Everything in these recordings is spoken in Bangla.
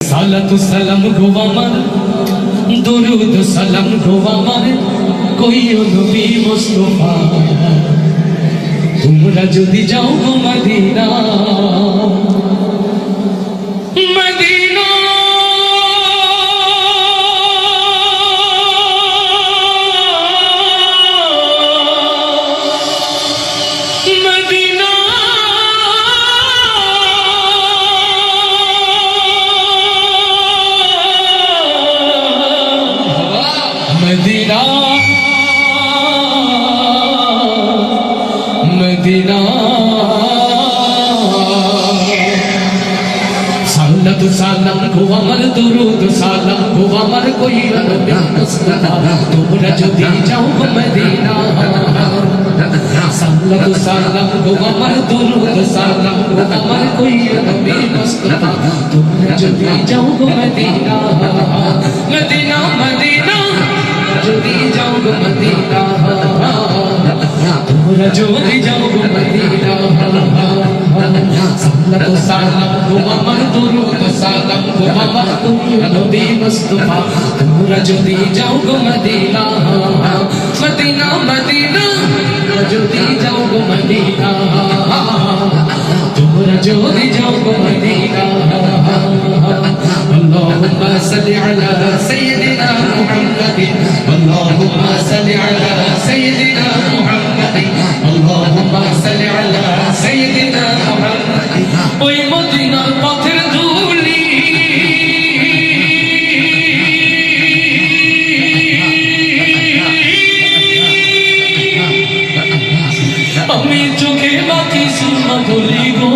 সালাতু সালাম গো আমার, দরুদ সালাম গো আমার, কইও নবী মুস্তাফা। তোমরা যদি যাও গো Medina, Medina Medina Medina Medina. সালাতু সালাম গো আমার, দরুদ সালাম গো আমার, কইও নবী মুস্তাফা। তোমরা যদি যাও গো মদিনা, সালাতু সালাম গো আমার, দরুদ সালাম গো আমার, কইও নবী মুস্তাফা। তোমরা যদি যাও গো মদিনা, মদিনা মদিনা, যদি যাও গো মদিনা, তোমরা যদি যাও গো মদিনা। সালাতু সালাম গো আমার, দরুদ সালাম গো আমার, কইও নবী মুস্তাফা। তোমরা যদি যাও গো মদিনা, মদিনা মদিনা, যদি যাও গো মদিনা, তোমরা যদি যাও গো মদিনা। اللهم صل على سيدنا محمد، اللهم صل على سيدنا محمد، اللهم صل على سيدنا محمد। ওই মদিনার পথের ধুলি আমি চোখে মাখি সুরমা বলি গো,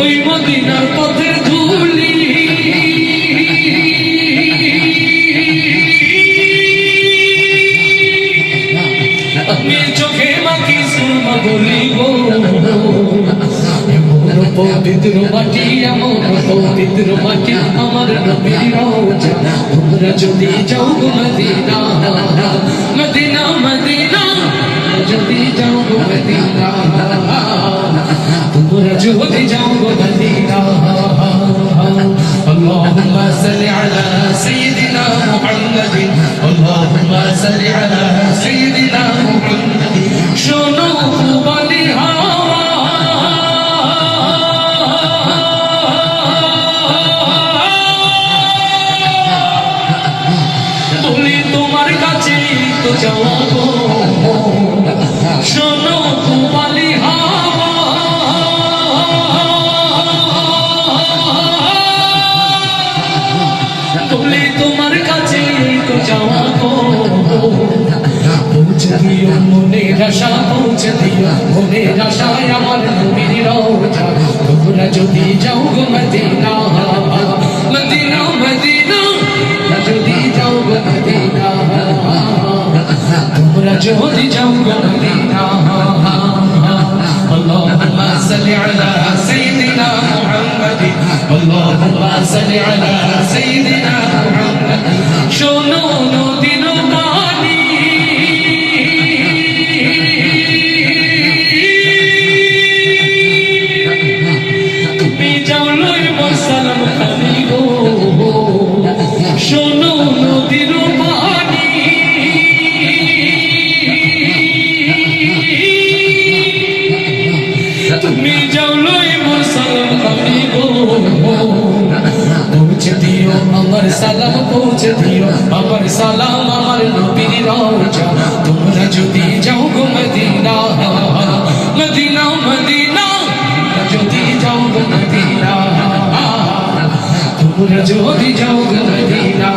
ওই মদিনার পথের ধুলি আমি চোখে মাখি সুরমা বলি গো। পবিত্র মাটি, এমন পবিত্র মাটি আমার নবীর রওজা। তোমরা যদি যাও গো মদিনা, মদিনা মদিনা, যদি যাও গো মদিনা, তোমরা যদি যাও গো মদিনা। اللهم صل على سيدنا محمد، اللهم صل على سيدنا محمد। শোনো বলি হাওয়া বলি তোমার কাছে তো যাওয়া গো, শোনো বলি হাওয়া বলি তোমার কাছে তো যাওয়া গো। পৌঁছে দিও মনের আশা, পৌঁছে দিও মনের আশায় আমার নবীর রওজা। তোমরা যদি যাও গো মদিনা, মদিনা মদিনা, যদি যাও গো মদিনা, তোমরা যদি যাও গো মদিনা। اللهم صل على سيدنا محمد، اللهم صل على سيدنا محمد। শোনো নদীর পানি তুমি যাও লই সালাম খালি গো, শোনো নদীর পানি তুমি যাও লই সালাম খালি গো। পৌঁছে দিও আমার সালাম, পৌঁছে দিও আমার সালাম আমার নবীর রওজা। তোমরা যদি যাও গো মদিনা, মদিনা মদিনা, যদি যাও গো মদিনা, তোমরা যদি যাও গো মদিনা।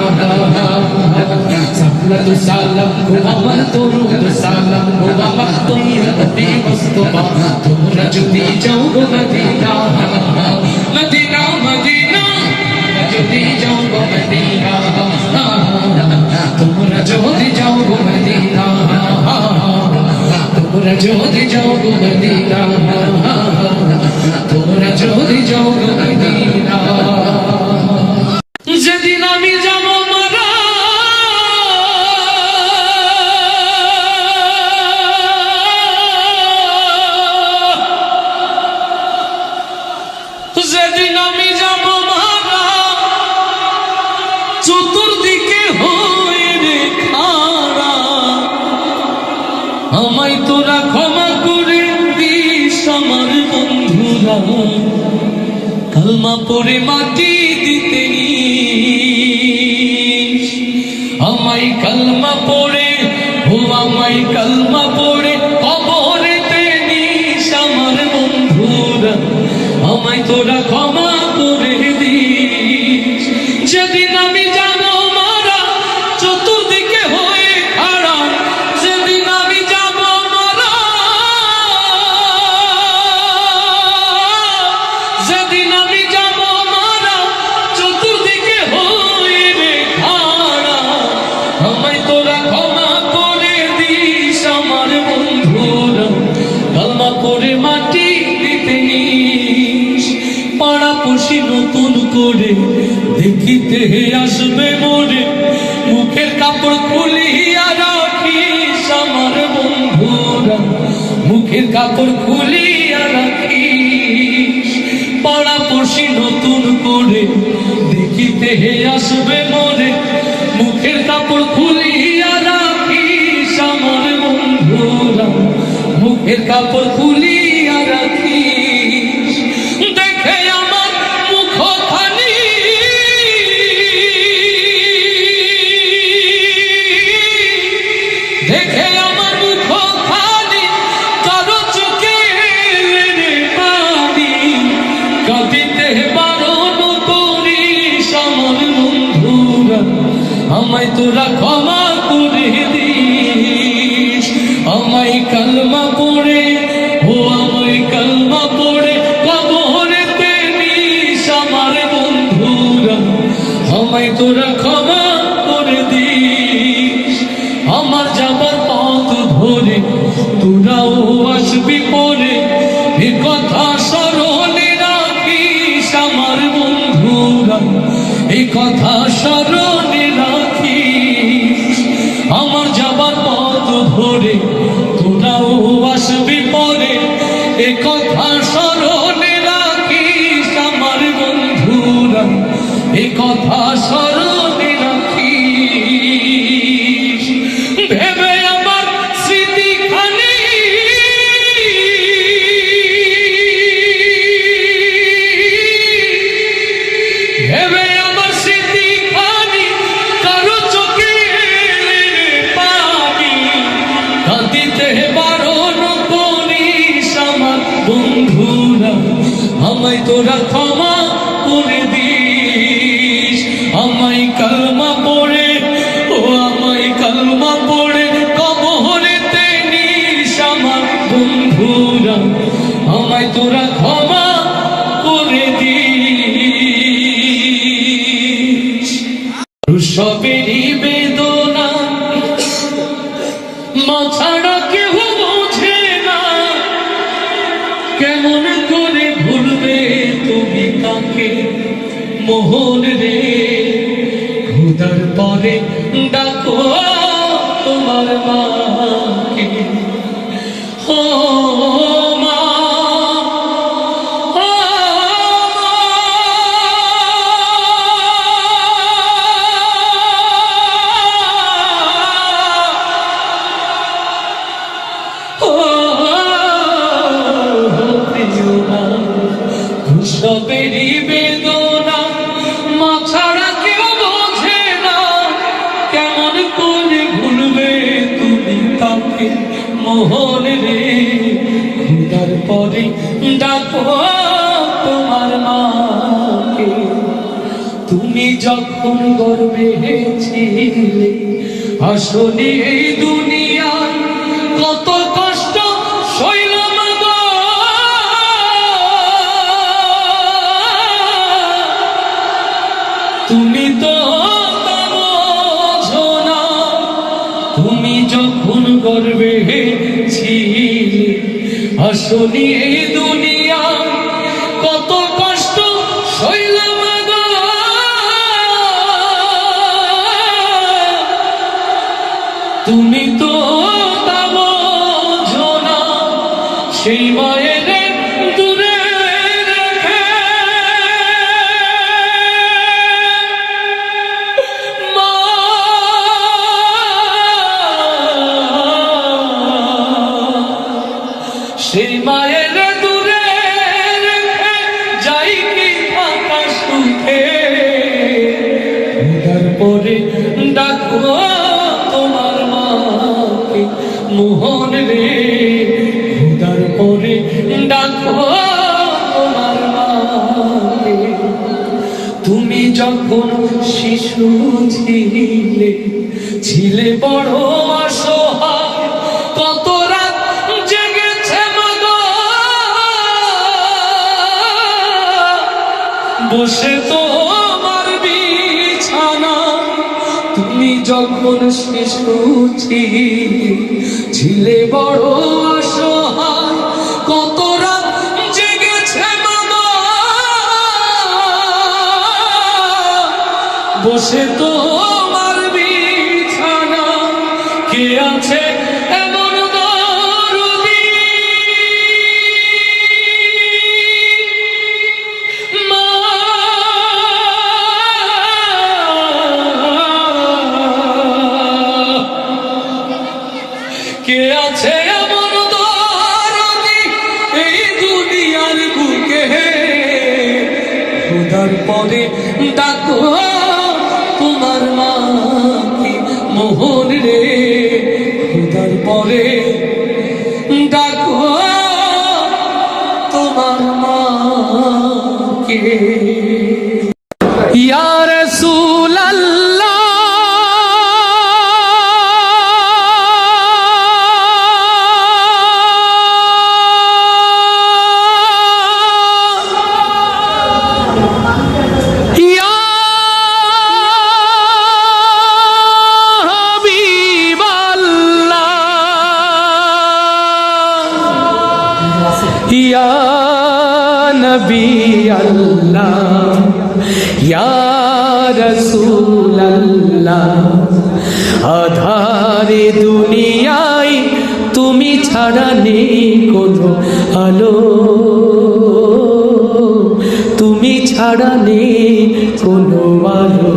সালাতু সালাম গো আমার, দরুদ সালাম গো আমার, কইও নবী মুস্তাফা। তোমরা যদি যাও গো মদিনা, মদিনা মদিনা, যদি যাও গো মদিনা, তোমরা যদি যাও গো মদিনা, তোমরা যদি যাও গো মদিনা, তোমরা যদি যাও গো মদিনা। যেদিন আমি যাব মারা, যেদিন আমি যাব মারা, কালমা পড়ে মাটি দিতে নিস, আমায় কালমা পড়ে, ও আমায় কালমা পড়ে কবরেতে নিস আমার বন্ধুরা, আমায় তোরা ক্ষমা করে দিস। যেদিন আমি যাব মারা চতুর্দিকে হয়ে খাড়া, যেদিন আমি যাব মারা, যেদিন আমি যাব মারা চতুর্দিকে হয়ে রে খাড়া, আমায় তোরা ক্ষমা করে দিস আমার বন্ধুরা, কালমা পড়ে মাটি দিতে নিস। পাড়াপড়শি নতুন করে দেখিতে আসবে মোরে, মুখের কাপড় খুলিয়া রাখিস আমার বন্ধুরা, মুখের কাপড় খুলিয়া রাখিস। পাড়াপড়শি নতুন করে দেখিতে আসবে মোরে, মুখের কাপড় খুলিয়া রাখিস আমার বন্ধুরা, মুখের কাপড় খুলিয়া রাখিস। দেখে আমার মুখখানি, দেখে আমার মুখখানি কারো চোখের পানি, কাঁদিতে বারণ করিস আমার বন্ধুরা, আমায় তোরা ক্ষমা করে দিস। আমায় কালমা পড়ে, ও আমায় কালমা পড়ে কবরেতে নিস আমার বন্ধুরা, আমায় তোরা ক্ষমা করে দিস। আমার যাবার পথ ধরে তোরাও আসবি পরে, এ কথা স্মরণে রাখিস আমার বন্ধুরা, এ কথা স্মরণে রাখিস। আমার যাবার পথ ধরে তোরাও আসবি পরে, এ কথা স্মরণে রাখিস আমার বন্ধুরা, এ কথা স্মরণে রাখিস। ভেবে আমার স্মৃতিখানি, ভেবে আমার স্মৃতিখানি কারো চোখের পানি, কাঁদিতে বারণ করিস আমার বন্ধুরা, আমায় তোরা ক্ষমা করে দিস। আমায় কালমা পড়ে, ও আমায় কালমা পড়ে কবরেতে নিস আমার বন্ধুরা, আমায় তোরা ক্ষমা করে দিস। সবেরই বেদনা মা ছাড়া কেউ বোঝে না, কেমন করে ভুলবে তুমি তাকে মোহন রে, খোদার পরে ডাকো তোমার মাকে। ও মা, ও সবেরই বেদনা মা ছাড়া কেউ বোঝে না, কেমন করে ভুলবে তুমি তাকে মোহন রে, খোদার পরে ডাকো তোমার মাকে। তুমি যখন গর্বে ছিলে আসলে এই দুনিয়ায়, কত কষ্ট সইলাম গো, তুমি তো তা বোঝো না। তুমি যখন গর্বে ছিলে আসলে এই দুনিয়ায়, কত কষ্ট সইলাম গো, তুমি তো তা বোঝো না। সেই মায়ের দূরে রেখে মা, সেই মায়ের দূরে রেখে যাই কি ডাকো তোমার মাকে মোহন রে খোদার পরে ডাকো তোমার মাকে তুমি যখন শিশু ছিলে ছিলে বড় অসহায় কত রাত জেগেছে মাগো বসে তোমার বিছানা তুমি যখন শিশু ছিলে বড় অসহায় কত রাত জেগেছে মাগো বসে তোমার বিছানা কে আছে এমন দরদি মা কে আছে এমন দরদি এই দুনিয়ার বুকে খোদার পরে ডাকো তোমার মাকে মোহন রে খোদার পরে ডাকো তোমার মাকে ইয়া রাসূলুল্লাহ या नबी अल्लाह या रसूल अल्लाह आधारे दुनियाয় তুমি ছাড়া নেই কোনো আলো তুমি ছাড়া নেই কোনো আলো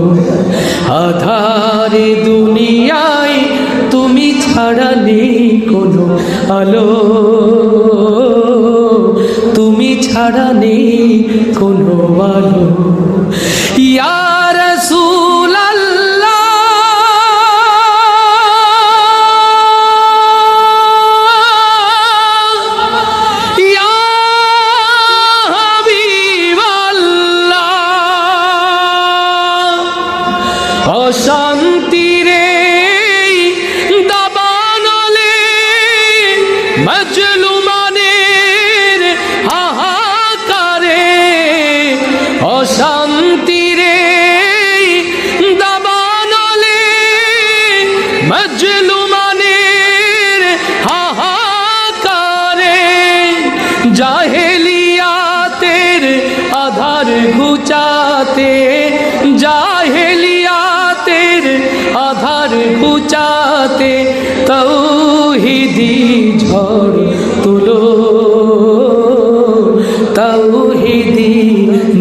আধারে দুনিয়ায় তুমি ছাড়া নেই কোনো আলো তুমি ছাড়া নেই কোনো আলো ইয়া রাসূল আল্লাহ ইয়া হাবিব আল্লাহ অশান্তির দাবানলে মজলুমানের হাহাকারে অশান্তির দাবানলে মজলুমানের হাহাকারে জাহেলিয়াতের আধার ঘুচাতে জাহেলিয়াতের আধার ঘুচাতে তৌহিদি ঝড় তুলো তৌহিদি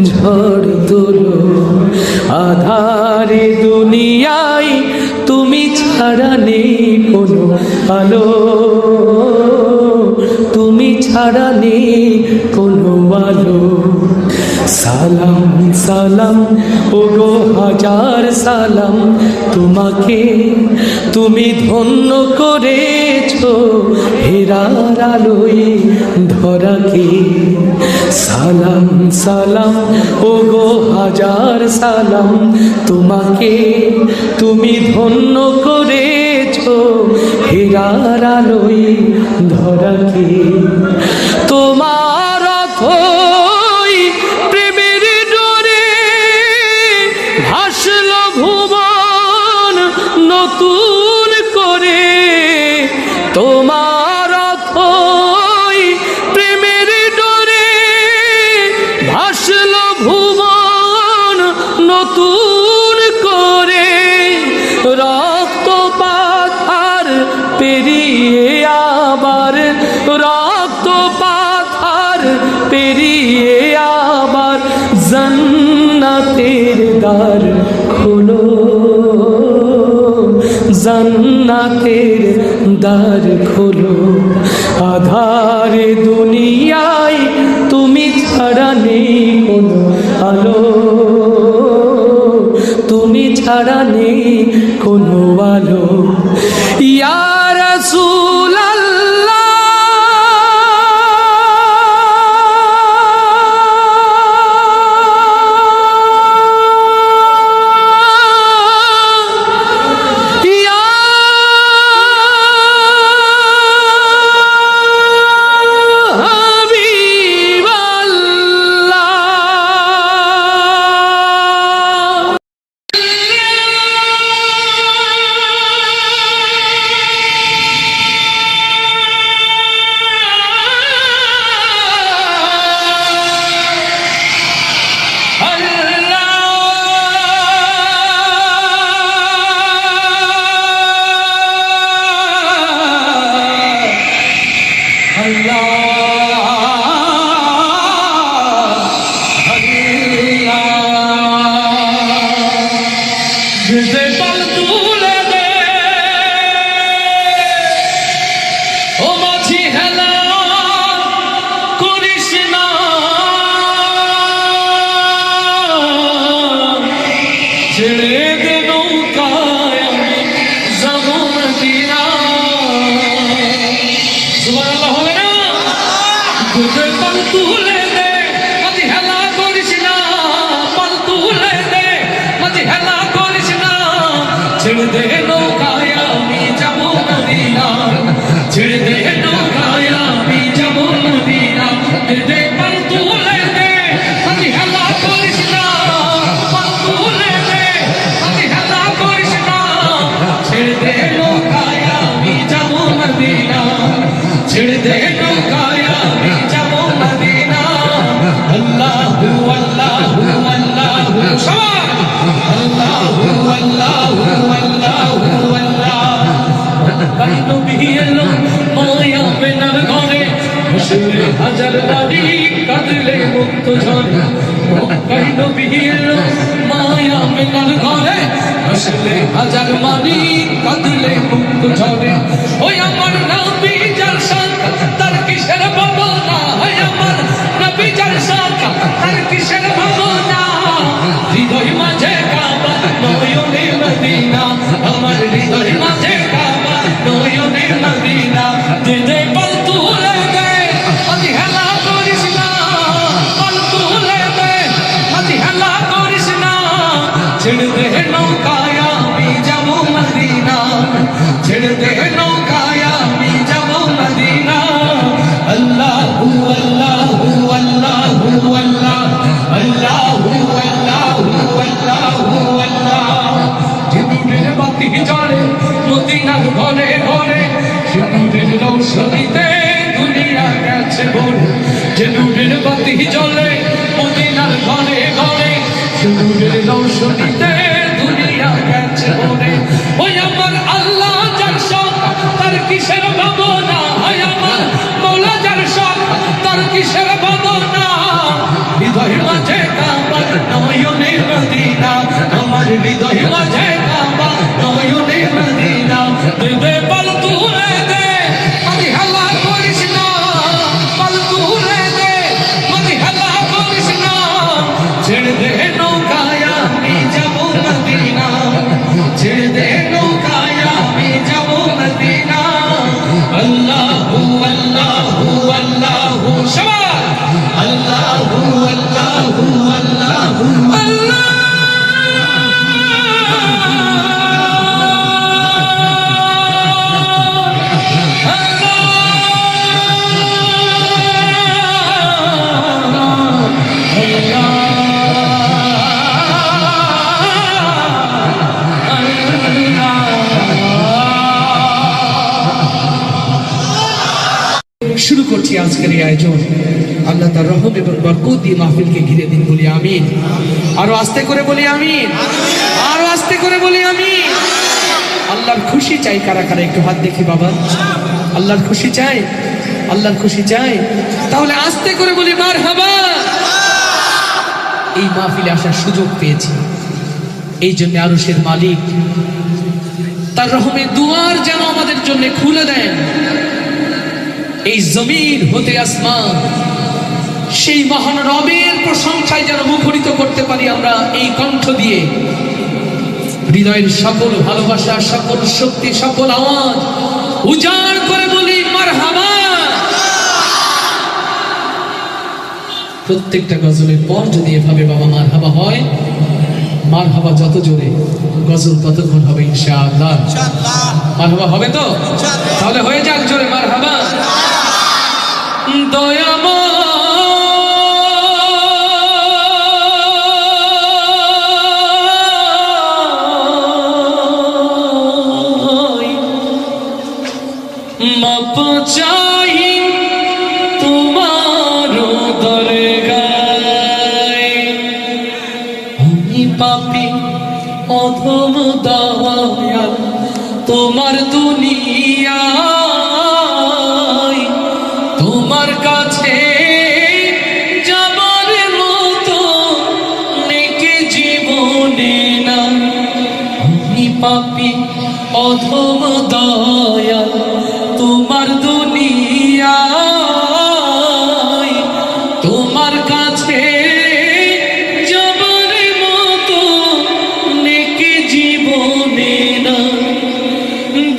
ঝড় তুলো আধারে দুনিয়ায় তুমি ছাড়া নেই কোনো আলো তুমি ছাড়া নেই কোনো আলো সালাম সালাম ওগো হাজার সালাম তোমাকে তুমি ধন্য করেছো হেরার আলোয় ধরাকে সালাম সালাম ওগো হাজার সালাম তোমাকে তুমি ধন্য করেছো হেরার আলোয় ধরাকে তোমার অথই প্রেমের ডোরে ভাসল ভুবন নতুন করে তোমার অথই প্রেমের ডোরে ভাসল ভুবন নতুন করে রক্তপাত আর পেরিয়ে আবার রক্তপাত আর পেরিয়ে আবার জান্নাতের দ্বার খোলো জান্নাতের দ্বার খোলো আধারে দুনিয়ায় তুমি ছাড়া নেই কোনো আলো তুমি ছাড়া নেই কোনো আলো ইয়া রাসূলুল্লাহ ছেড়ে দে নৌকায় আমি যাবো মদিনা ছেড়ে দে নৌকায় আমি যাবো মদিনা দে পাল তুলে দে আমি হেলা করিস না পাল তুলে দে আমি হেলা করিস না ছেড়ে দে নৌকায় আমি যাবো মদিনা ছেড়ে দে নৌকায় আমি যাবো মদিনা আল্লাহু আল্লাহু আল্লাহু সবাই আল্লাহু আল্লাহু মায়া বেনার ঘরে বসলে হাজার নারী কাঁদলে মুক্ত ঝরে মক্কায় নবী এলো মায়া বেনার ঘরে বসলে হাজার নারী কাঁদলে মুক্ত ঝরে ওই আমার নবী যার সাথ তার কিসের ভাবনা ওই আমার নবী যার সাথ তার কিসের ভাবনা হৃদয় মাঝে কাবা নয়নে মদিনা আমার হৃদয় মাঝে কাবা নয়নে মদিনা দে পাল তুলে দে আমি হেলা করিস না পাল তুলে দে আমি হেলা করিস না ছেড়ে দে নৌকায় আমি যাবো মদিনা ছেড়ে দে নৌকায় আমি যাবো মদিনা আল্লাহু আল্লাহু আল্লাহু আল্লাহ আল্লাহু আল্লাহু আল্লাহু আল্লাহ জিন্দুরের বাতি জ্বলে মদিনার ঘরে ঘরে জিন্দুরের রৌশনীতে দুনিয়া গেছে ভরে জিন্দুরের বাতি জ্বলে মদিনার ঘরে ঘরে জিন্দুরের রৌশনীতে দুনিয়া গেছে ভরে ওই আমার আল্লাহ যার শখ তার কিসের ভাবনা ওই আমার মওলা যার শখ তার কিসের ভাবনা হৃদয় মাঝে কাবা নয়নে মদিনা আমার হৃদয় মাঝে কাবা নয়নে মদিনা দে পাল তুলে দে আমি হেলা করিস না পাল তুলে দে আমি হেলা করিস না ছেড়ে দে নৌকায় আমি যাবো মদিনা ছেড়ে দে নৌকায় আমি যাবো মদিনা আল্লাহু আল্লাহু আল্লাহু সবাই আল্লাহু আল্লাহু আল্লাহু আল্লাহ শুরু করছি আজকের এই আয়োজন আল্লাহ তার রহম এবং বরকত দিয়ে মাহফিলকে ঘিরে দিন বলি আমিন আরো আস্তে করে বলি আমিন আরো আস্তে করে বলি আমিন আল্লাহর খুশি চাই কারা কারা একটু হাত দেখি বাবা আল্লাহর খুশি চাই আল্লাহর খুশি চাই তাহলে আস্তে করে বলি মারহাবা এই মাহফিলে আসার সুযোগ পেয়েছি এই জন্য আরশের মালিক তার রহমের দুয়ার যেন আমাদের জন্য খুলে দেন এই জমিন হতে আসমান সেই মহান রবের প্রশংসায় যেন মুখরিত করতে পারি আমরা এই কণ্ঠ দিয়ে হৃদয়ের সকল ভালোবাসা, সকল শক্তি, সকল আওয়াজ উজাড় করে বলি মারহাবা। প্রত্যেকটা গজলের পর যদি এভাবে বাবা মারহাবা হয়, মারহাবা যত জোরে গজল ততক্ষণ হবে ইনশাআল্লাহ। মারহাবা হবে তো? তাহলে হয়ে যাক জোরে মারহাবা। মাপ চাই তোমার দরগায়, আমি পাপী অধম দয়াল তোমার দুনিয়ায়, তোমার কাছে যাবার মতো নেকি জীবনে না। আমি পাপী অধম দয়াল তোমার দুনিয়ায়, তোমার কাছে যাবার মতো নেকি জীবনে না।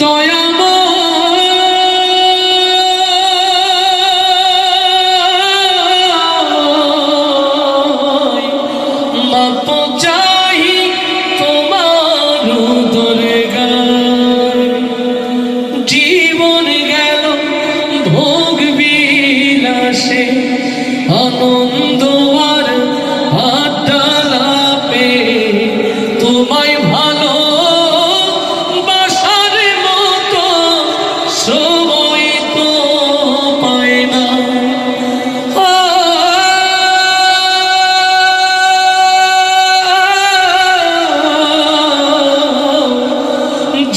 দয়াময় মাপ চাই তোমার দরগায়, জীবন গেল ভোগ বিলাসে আনন্দ আর আড্ডালাপে, তোমায় ভালো বাসার মতো সময় তো পায় না।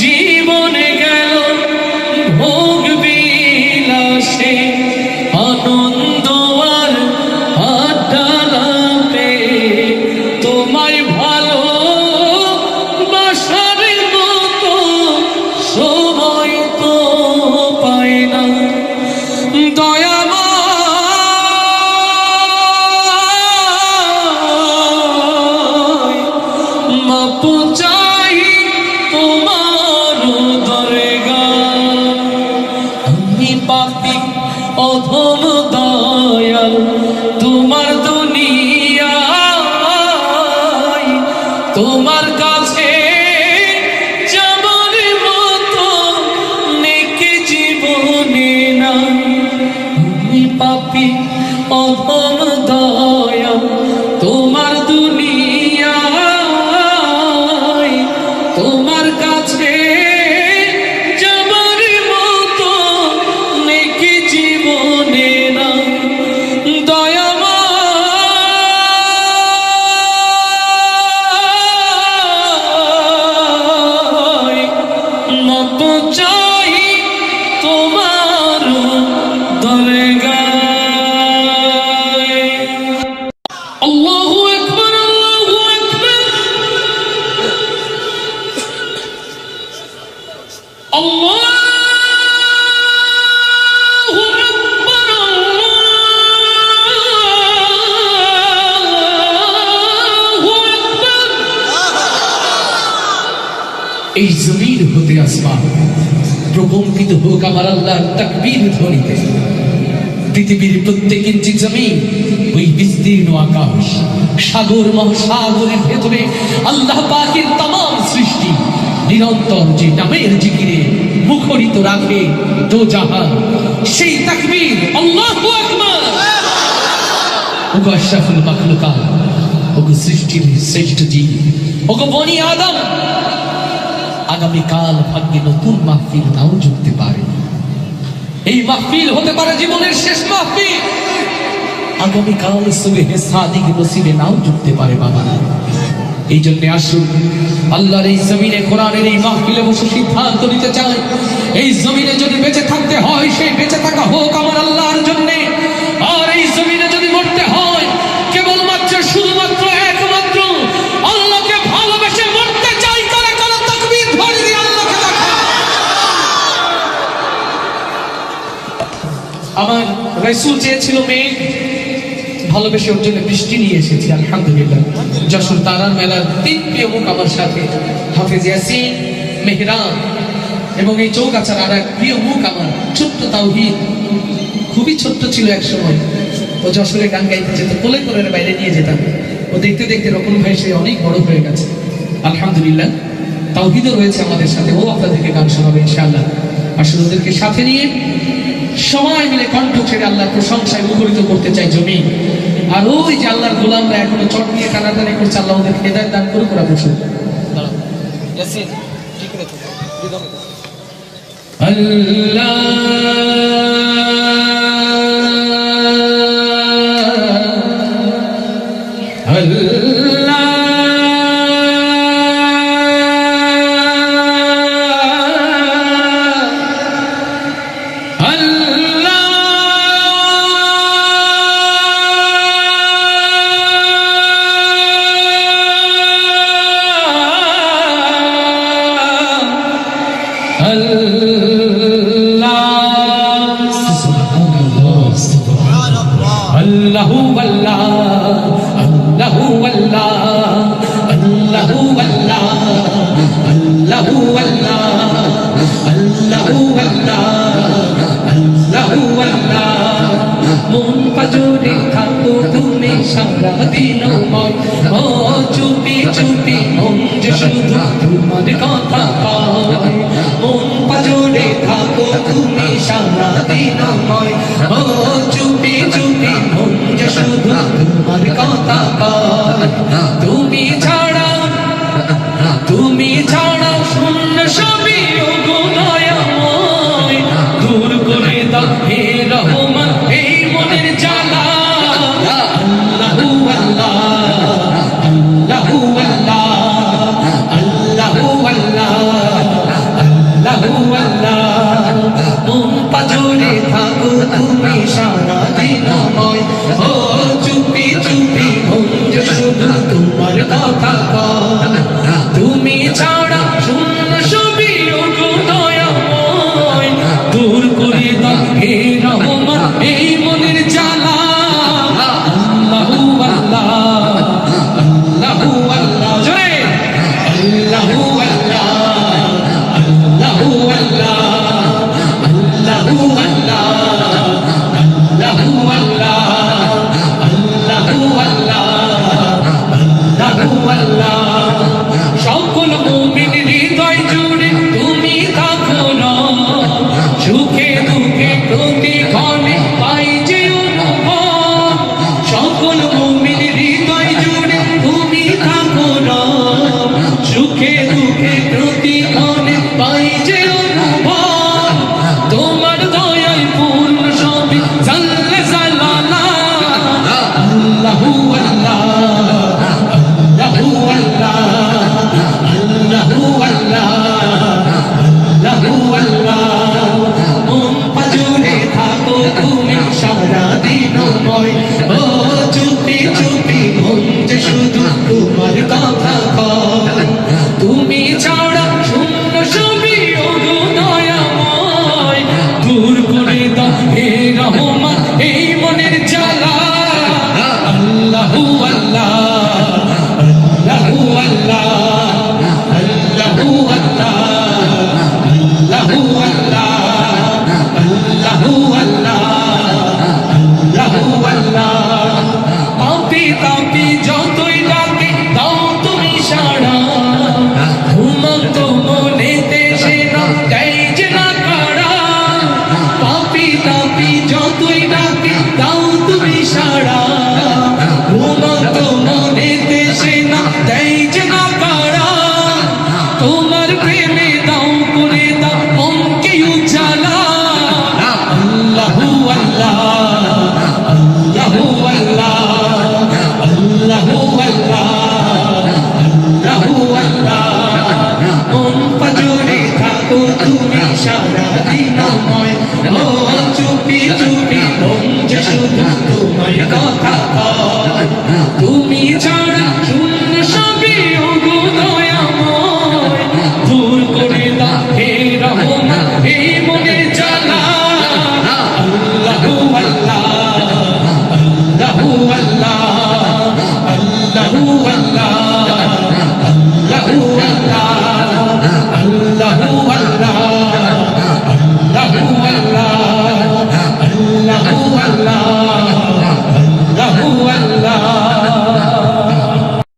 জীবনে গেল ভোগ বিলাসে আনন্দ আর আড্ডালাপে, তোমায় ভালো বাসার মতো সময় তো পায় না। দয়াময় মাপ চাই তোমার দরগায়, আমি পাপী অধম দয়াল তোমার দুনিয়ায়, তোমার কাছে যাবার মতো নেকি জীবনে না। আমি পাপী অধম দয়াল তোমার দুনিয়ায়, তোমার কাছে যাবার মতো নেকি জীবনে না। দয়াময় মাপ চাই তোমার দরগায়। আল্লাহু আকবার, আল্লাহু আকবার, আল্লাহু আকবার, আল্লাহু আকবার। এই জমিন হতে আসমান প্রকম্পিত হোক আমার আল্লাহর তাকবীর ধ্বনিতে। পৃথিবীর প্রত্যেক ইঞ্চি জমিন, ওই বিস্তীর্ণ আকাশ, সাগর মহাসাগরের ভেতরে আল্লাহ পাকের তামাম সৃষ্টি নিরন্তর যে নামের জিকিরে মুখরিত রাখে দো জাহান, সেই তাকবীর আল্লাহু আকবার। ওগো আশরাফুল মাখলুকাত, ওগো সৃষ্টির শ্রেষ্ঠ জীব, ওগো বনি আদম, আগামীকাল ভাগ্যে নতুন মাহফিল নাও জুটতে পারে। এই মাহফিল হতে পারে জীবনের শেষ মাহফিল। আগামীকাল সুবহে সাদিক নসিবে নাও জুটতে পারে বাবা। এই জন্য আসুন আল্লাহর এই জমিনে কোরআনের এই মাহফিলে বসে সিদ্ধান্ত নিতে চাই, এই জমিনে যদি বেঁচে থাকতে হয় সেই বেঁচে থাকা হোক আমার আল্লাহর জন্য, আর এই জমিনে যদি মরতে হয় কেবলমাত্র শুধুমাত্র একমাত্র আল্লাহকে ভালোবেসে মরতে চাই। তারা কারো তাকবীর ধ্বনি দিয়ে আল্লাহকে দেখা। আমার রাসূল চেয়েছিল মেঘ, ভালোবেসে ওর জন্য বৃষ্টি নিয়ে এসেছি আলহামদুলিল্লাহ। যশোর তারার মেলার 3 প্রিয় মুখ আমার সাথে, হাফেজ ইয়াসিন, মেহরান এবং এই চৌগাছার আর এক প্রিয় মুখ আমার ছোট্ট তাওহীদ। খুবই ছোট্ট ছিল এক সময়, ও যশোরে গান গাইতে যেত, কোলে করে বাইরে নিয়ে যেতাম। ও দেখতে দেখতে রকম ভাই সে অনেক বড় হয়ে গেছে আলহামদুলিল্লাহ। তাওহীদও রয়েছে আমাদের সাথে, ও আপনাদেরকে গান শোনাবে ইনশাআল্লাহ। আসলে ওদেরকে সাথে নিয়ে সবাই মিলে কণ্ঠ ছেড়ে আল্লাহর প্রশংসায় মুখরিত করতে চাই জমি। আর ওই যে আল্লাহর গোলামরা এখনো চট নিয়ে টানাটানি করছে, আল্লাহ ওদেরকে হেদায়েত দান করুক। ওরা বসুন। আল্লাহু আল্লাহ আল্লাহু আল্লাহ আল্লাহু আল্লাহ আল্লাহু আল্লাহ আল্লাহু আল্লাহ আল্লাহু আল্লাহ। মন পাজরে থাকো তুমি সারা দিনময়, ও চুপি চুপি মন যে শুধু তোমার কথা কয়। মন পাজরে থাকো তুমি সারা দিনময়, ও চুপি চুপি মন যে শুধু তোমার কথা কয়। তুমি ছাড়া শূন্য সবই দয়াময়, দূর করে দাও হে রহমান এই মনের জ্বালা। আল্লাহু আল্লাহ আল্লাহু আল্লাহ আল্লাহু আল্লাহ আল্লাহু আল্লাহ। মন পাজরে থাকো তুমি সারা দিনময়, ও চুপি চুপি মন যে শুধু তোমার কথা কয়।